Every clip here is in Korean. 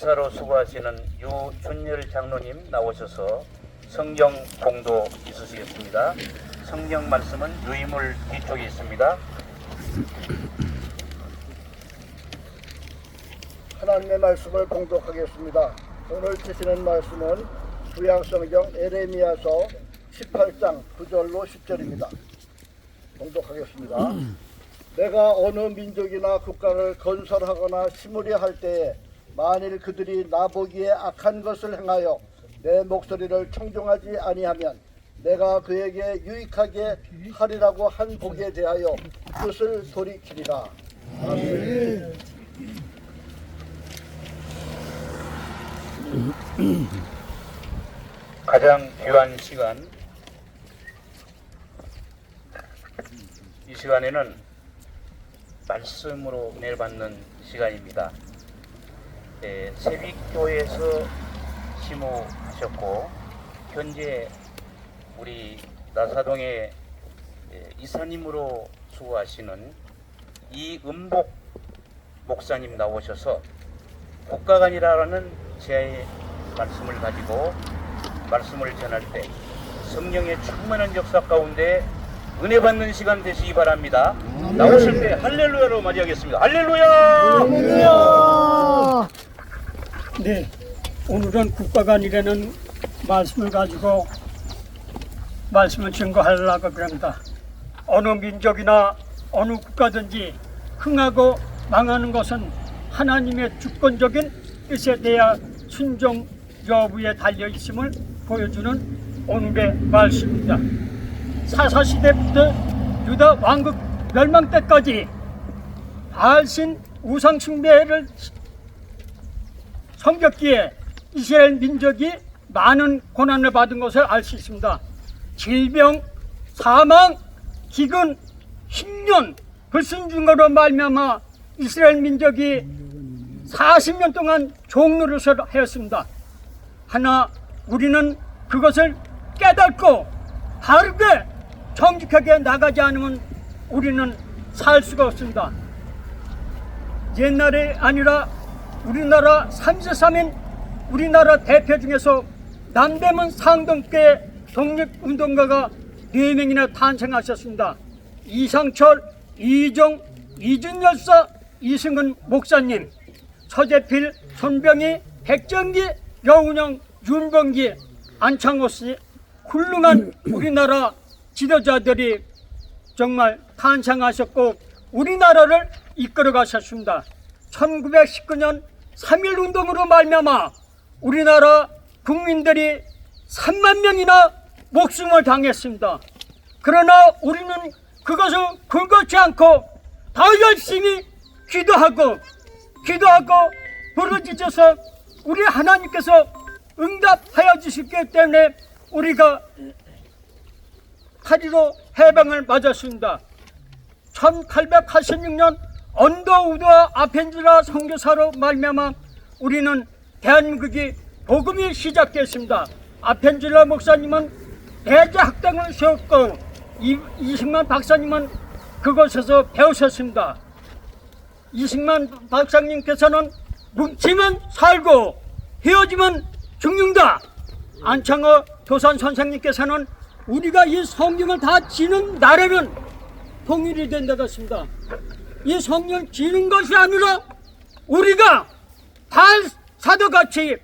이사로 수고하시는 유준열 장로님 나오셔서 성경 공도 있으시겠습니다. 성경 말씀은 유이물 뒤쪽에 있습니다. 하나님의 말씀을 공독하겠습니다. 오늘 주시는 말씀은 구약성경 에레미야서 18장 9절로 10절입니다. 공독하겠습니다. 내가 어느 민족이나 국가를 건설하거나 심으려 할 때에 만일 그들이 나보기에 악한 것을 행하여 내 목소리를 청종하지 아니하면 내가 그에게 유익하게 하리라고 한 복에 대하여 뜻을 돌이키리라. 아멘. 가장 귀한 시간, 이 시간에는 말씀으로 은혜를 받는 시간입니다. 세빛교회에서 심호하셨고 현재 우리 나사동의 이사님으로 수고하시는 이은복 목사님 나오셔서 국가관이라는 제 말씀을 가지고 말씀을 전할 때 성령의 충만한 역사 가운데 은혜 받는 시간 되시기 바랍니다. 나오실 때 할렐루야로 맞이하겠습니다. 할렐루야! 할렐루야! 네, 오늘은 국가관이라는 말씀을 가지고 말씀을 증거하려고 그럽니다. 어느 민족이나 어느 국가든지 흥하고 망하는 것은 하나님의 주권적인 뜻에 대한 순종 여부에 달려 있음을 보여주는 오늘의 말씀입니다. 사사시대부터 유다 왕국 멸망 때까지 바알신 우상 숭배를 섬겼기에 이스라엘 민족이 많은 고난을 받은 것을 알 수 있습니다. 질병, 사망, 기근, 흉년, 불순종으로 말미암아 이스라엘 민족이 40년 동안 종노릇을 하였습니다. 하나 우리는 그것을 깨닫고 바르게 정직하게 나가지 않으면 우리는 살 수가 없습니다. 옛날에 아니라 우리나라 3세3인 우리나라 대표 중에서 남대문 상동계 독립운동가가 4명이나 탄생하셨습니다. 이상철, 이종, 이준열사, 이승근 목사님, 서재필, 손병희, 백정기, 여운영, 윤건기, 안창호씨 훌륭한 우리나라 지도자들이 정말 탄생하셨고 우리나라를 이끌어 가셨습니다. 1919년 3.1운동으로 말미암아 우리나라 국민들이 3만 명이나 목숨을 당했습니다. 그러나 우리는 그것을 굴곡지 않고 더 열심히 기도하고 부르짖어서 우리 하나님께서 응답하여 주셨기 때문에 우리가 파리로 해방을 맞았습니다. 1886년 언더우드와 아펜젤라 선교사로 말미암아 우리는 대한민국이 복음이 시작됐습니다. 아펜젤라 목사님은 대제학당을 세웠고 이승만 박사님은 그곳에서 배우셨습니다. 이승만 박사님께서는 뭉치면 살고 헤어지면 죽는다. 안창호 도산 선생님께서는 우리가 이 성경을 다 지는 나라면 통일이 된다고 했습니다. 이 성경을 지는 것이 아니라 우리가 바알 사도같이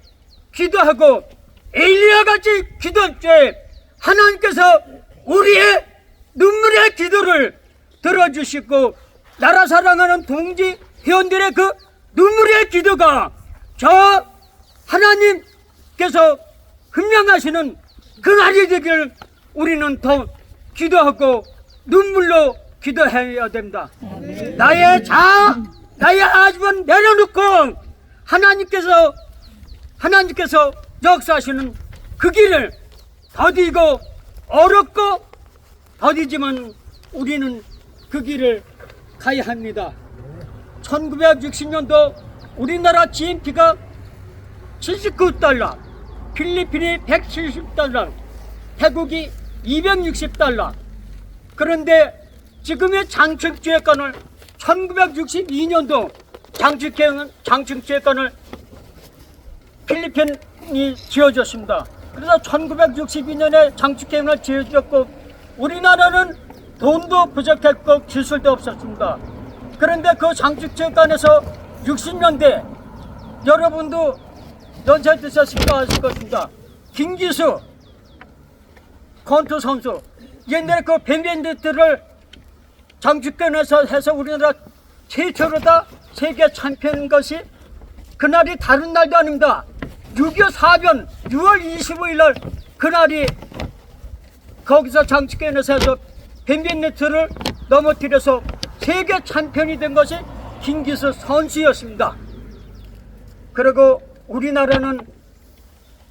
기도하고 엘리야같이 기도할 때 하나님께서 우리의 눈물의 기도를 들어주시고 나라 사랑하는 동지 회원들의 그 눈물의 기도가 저 하나님께서 흠명하시는 그 날이 되기를 우리는 더 기도하고 눈물로 기도해야 됩니다. 나의 자아, 나의 아집은 내려놓고 하나님께서 역사하시는 그 길을 더디고 어렵고 더디지만 우리는 그 길을 가야 합니다. 1960년도 우리나라 GNP가 79달러, 필리핀이 170달러, 태국이 260달러. 그런데 지금의 장충주의권을 1962년도 장충주의권을 필리핀이 지어졌습니다. 그래서 1962년에 장축해운을 지어졌고 우리나라는 돈도 부족했고 기술도 없었습니다. 그런데 그 장축체육관에서 60년대 여러분도 연세 드셨을까 아실 것입니다. 김기수 권투 선수 옛날에 그 밴드들을 장축관에서 해서 우리나라 최초로다 세계 챔피언인 것이 그날이 다른 날도 아닙니다. 6.25 사변 6월 25일 날 그날이 거기서 장축관에서 해서 밴드를 넘어뜨려서 세계 챔피언이 된 것이 김기수 선수였습니다. 그리고 우리나라는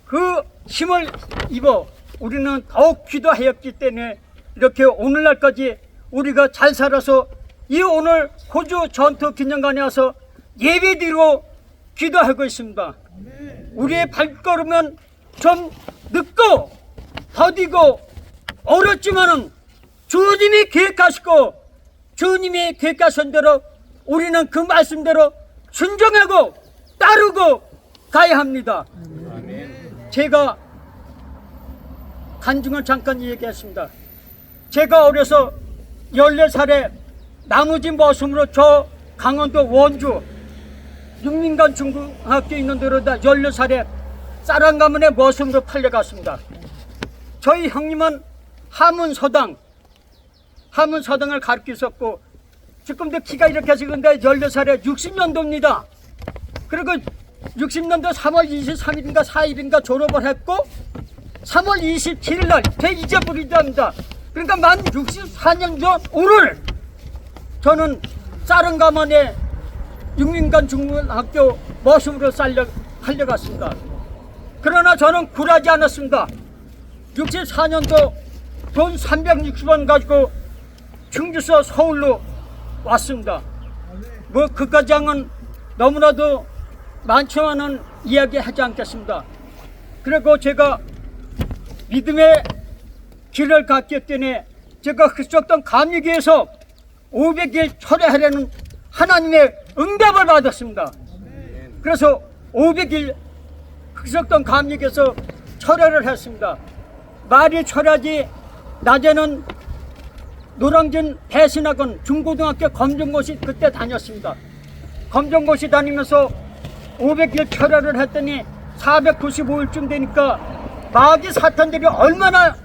그 힘을 입어 우리는 더욱 기도하였기 때문에 이렇게 오늘날까지 우리가 잘 살아서 이 오늘 호주 전투기념관에 와서 예배드리고 기도하고 있습니다. 우리의 발걸음은 좀 늦고 더디고 어렵지만은 주님이 계획하시고 주님이 계획하신 대로 우리는 그 말씀대로 순종하고 따르고 가야 합니다. 제가 간증을 잠깐 얘기했습니다. 제가 어려서 14살에 나무집 머슴으로 저 강원도 원주 육민관 중고등학교 있는 데로다 14살에 쌀한 가문의 머슴으로 팔려갔습니다. 저희 형님은 하문서당을 가르치셨고 지금도 키가 이렇게 지근데 14살에 60년도입니다. 그리고 60년도 3월 23일인가 4일인가 졸업을 했고 3월 27일 날 제 이제 부리자입니다. 그러니까 만 64년 전 오늘 저는 쌀은 가문의 육민관 중고등학교 머슴으로 살려갔습니다. 그러나 저는 굴하지 않았습니다. 64년도 돈 360원 가지고 충주서 서울로 왔습니다. 뭐 그까지는 너무나도 많지만은 이야기하지 않겠습니다. 그리고 제가 믿음의 길을 갔기 때문에 제가 흑석동 감리교에서 500일 철회하려는 하나님의 응답을 받았습니다. 그래서 500일 흑석동 감리교에서 철회를 했습니다. 말이 철회하지 낮에는 노량진 배신학원 중고등학교 검정고시 그때 다녔습니다. 검정고시 다니면서 500일 철회를 했더니 495일쯤 되니까 마귀 사탄들이 얼마나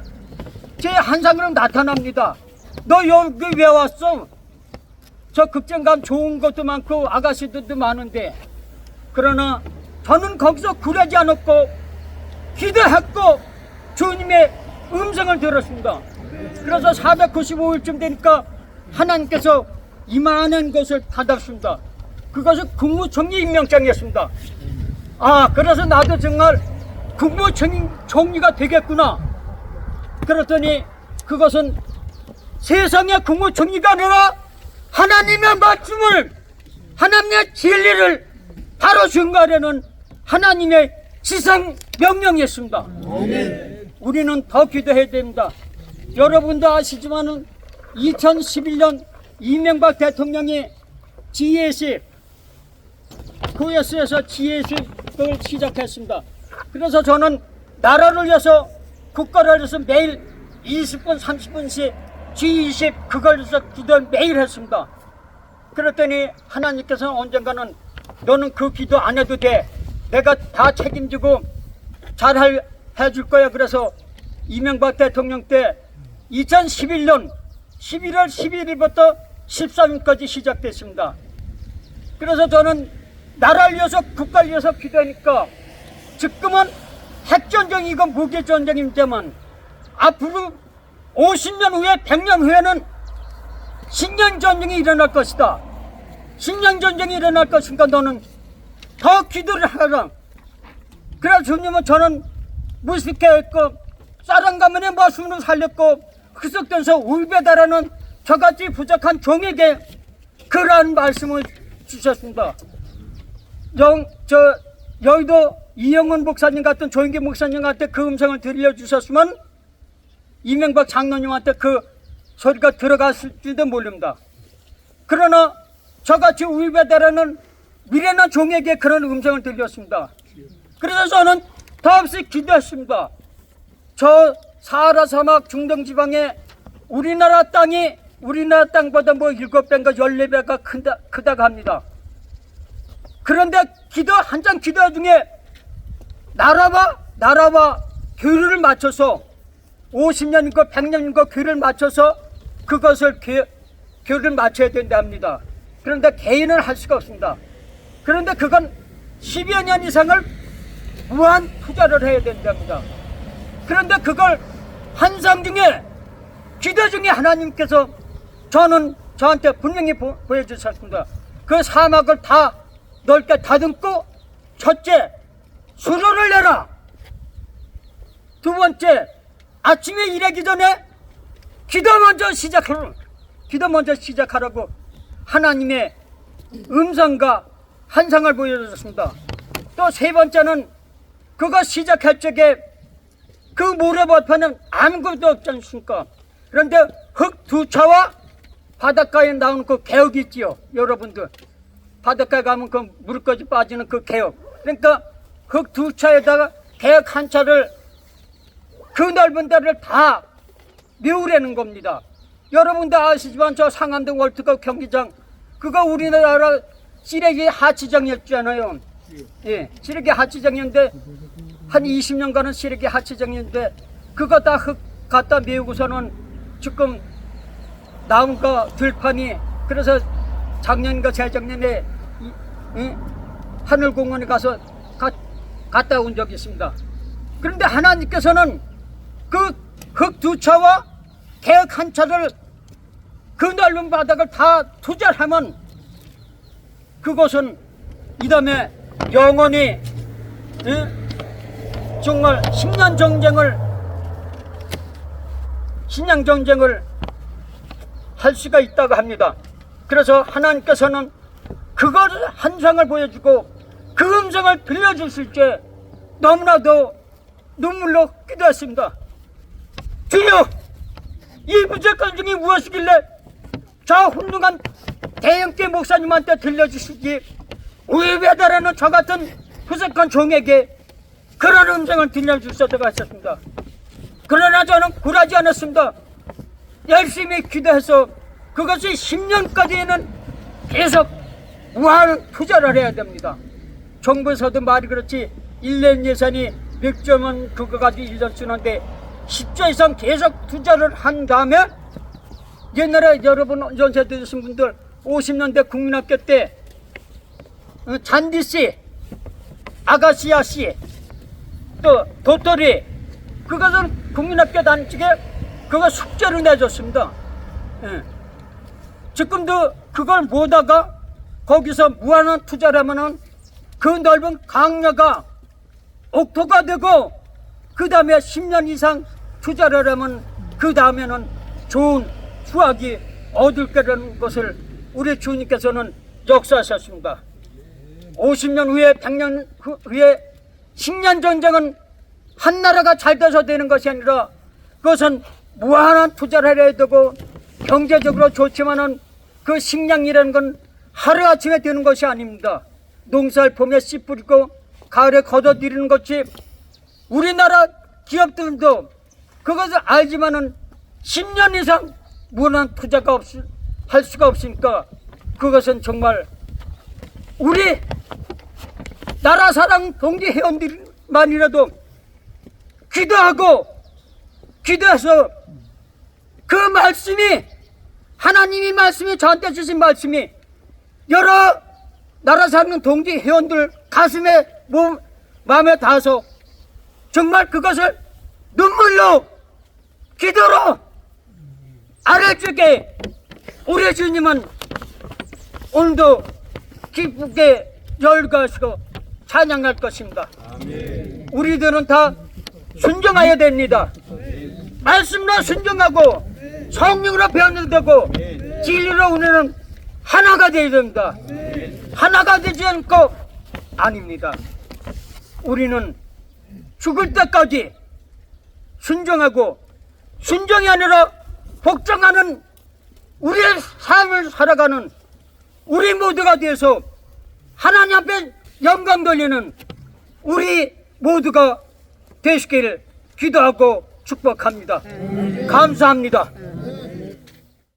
제 한상으로 나타납니다. 너 여기 왜 왔어? 저 급정감 좋은 것도 많고 아가씨들도 많은데 그러나 저는 거기서 굴하지 않았고 기도했고 주님의 음성을 들었습니다. 그래서 495일쯤 되니까 하나님께서 이만한 것을 받았습니다. 그것은 국무총리 임명장이었습니다. 아, 그래서 나도 정말 국무총리가 되겠구나. 그랬더니 그것은 세상의 국무총리가 아니라 하나님의 말씀을 하나님의 진리를 바로 증거하려는 하나님의 지상 명령이었습니다. 우리는 더 기도해야 됩니다. 여러분도 아시지만은 2011년 이명박 대통령이 GSF 구에서 GSF를 시작했습니다. 그래서 저는 나라를 위해서 국가를 위해서 매일 20분 30분씩 G20 그걸 위해서 기도를 매일 했습니다. 그랬더니 하나님께서는 언젠가는 너는 그 기도 안 해도 돼. 내가 다 책임지고 잘 해줄 거야. 그래서 이명박 대통령 때 2011년 11월 11일부터 13일까지 시작됐습니다. 그래서 저는 나라를 위해서 국가를 위해서 기도하니까 지금은 핵전쟁이고 무기전쟁이지만 앞으로 50년 후에 100년 후에는 신년전쟁이 일어날 것이다. 신년전쟁이 일어날 것이니까 너는 더 기도를 하라. 그래서 주님은 저는 무식했고 쌀한 가문의 말씀으로 살렸고 흑석돼서 울베다라는 저같이 부족한 종에게 그러한 말씀을 주셨습니다. 여의도 이영훈 목사님 같은 조인기 목사님한테 그 음성을 들려주셨으면 이명박 장로님한테 그 소리가 들어갔을지도 모릅니다. 그러나 저같이 울베다라는 미련한 종에게 그런 음성을 들렸습니다. 그래서 저는 더없이 기대했습니다. 저 사하라 사막 중동 지방에 우리나라 땅보다 뭐 7배인가 14배가 크다고 합니다. 그런데 한참 기도 중에 나라와 교류를 맞춰서 50년이고 100년이고 교류를 맞춰서 그것을 교류를 맞춰야 된다 합니다. 그런데 개인은 할 수가 없습니다. 그런데 그건 10여 년 이상을 무한 투자를 해야 된답니다. 그런데 그걸 환상 중에 기도 중에 하나님께서 저한테 분명히 보여주셨습니다. 그 사막을 다 넓게 다듬고, 첫째 수로를 내라. 두 번째, 아침에 일하기 전에 기도 먼저 시작하라고 하나님의 음성과 환상을 보여주셨습니다. 또 세 번째는 그거 시작할 적에 그 모래밭에는 아무것도 없지 않습니까? 그런데 흙 두 차와 바닷가에 나오는 그 개혁이 있지요. 여러분들 바닷가에 가면 그 물까지 빠지는 그 개혁, 그러니까 흙 두 차에다가 개혁 한 차를 그 넓은 데를 다 메우려는 겁니다. 여러분도 아시지만 저 상암동 월드컵 경기장 그거 우리나라 쓰레기 하치장이었잖아요. 예, 쓰레기 하치장이었는데 한 20년간은 쓰레기 하치장이었는데 그거 다 흙 갖다 메우고서는 지금 나온 거 들판이, 그래서 작년인가 재작년에 하늘공원에 가서 갔다 온 적이 있습니다. 그런데 하나님께서는 그 흙 두 차와 개혁 한 차를 그 넓은 바닥을 다 투자를 하면 그것은 이 다음에 영원히 정말 식량 전쟁을 할 수가 있다고 합니다. 그래서 하나님께서는 그걸 환상을 보여주고 그 음성을 들려주실 때 너무나도 눈물로 기도했습니다. 주여, 이 부족한 중이 무엇이길래 저 훌륭한 대형교 목사님한테 들려주시기 우리배달하는 저 같은 부족한 종에게 그런 음성을 들려주셨다고 하셨습니다. 그러나 저는 굴하지 않았습니다. 열심히 기도해서 그것이 10년까지는 계속 무한 투자를 해야 됩니다. 정부에서도 말이 그렇지 1년 예산이 100조 원 그거 가지고 1년 쓰는데 10조 이상 계속 투자를 한 다음에 옛날에 여러분 연세 드신 분들 50년대 국민학교 때 잔디씨, 아가씨아씨, 또 도토리 그것은 국민학교 단식에 그거 숙제로 내줬습니다. 예. 지금도 그걸 보다가 거기서 무한한 투자를 하면은 그 넓은 강야가 옥토가 되고 그 다음에 10년 이상 투자를 하면 그 다음에는 좋은 수확이 얻을 거라는 것을 우리 주님께서는 역사하셨습니다. 50년 후에 100년 후에 10년 전쟁은 한 나라가 잘 돼서 되는 것이 아니라 그것은 무한한 투자를 해야 되고 경제적으로 좋지만은 그 식량이라는 건 하루아침에 되는 것이 아닙니다. 농사를 봄에 씨 뿌리고 가을에 걷어들이는 것이 우리나라 기업들도 그것을 알지만은 10년 이상 무한한 투자가 할 수가 없으니까 그것은 정말 우리 나라 사랑 동지 회원들만이라도 기도해서 그 말씀이 하나님이 말씀이 저한테 주신 말씀이 여러 나라 사는 동지 회원들 가슴에 마음에 닿아서 정말 그것을 눈물로 기도로 아래쪽에 우리 주님은 오늘도 기쁘게 열거하시고 찬양할 것입니다. 아멘. 우리들은 다 순종해야 됩니다. 말씀으로 순종하고 성령으로 변화되고 진리로 우리는 하나가 되어야 됩니다. 하나가 되지 않고 아닙니다. 우리는 죽을 때까지 순종하고 순종이 아니라 복종하는 우리의 삶을 살아가는 우리 모두가 되어서 하나님 앞에 영광 돌리는 우리 모두가 되시기를 기도하고 축복합니다. 감사합니다.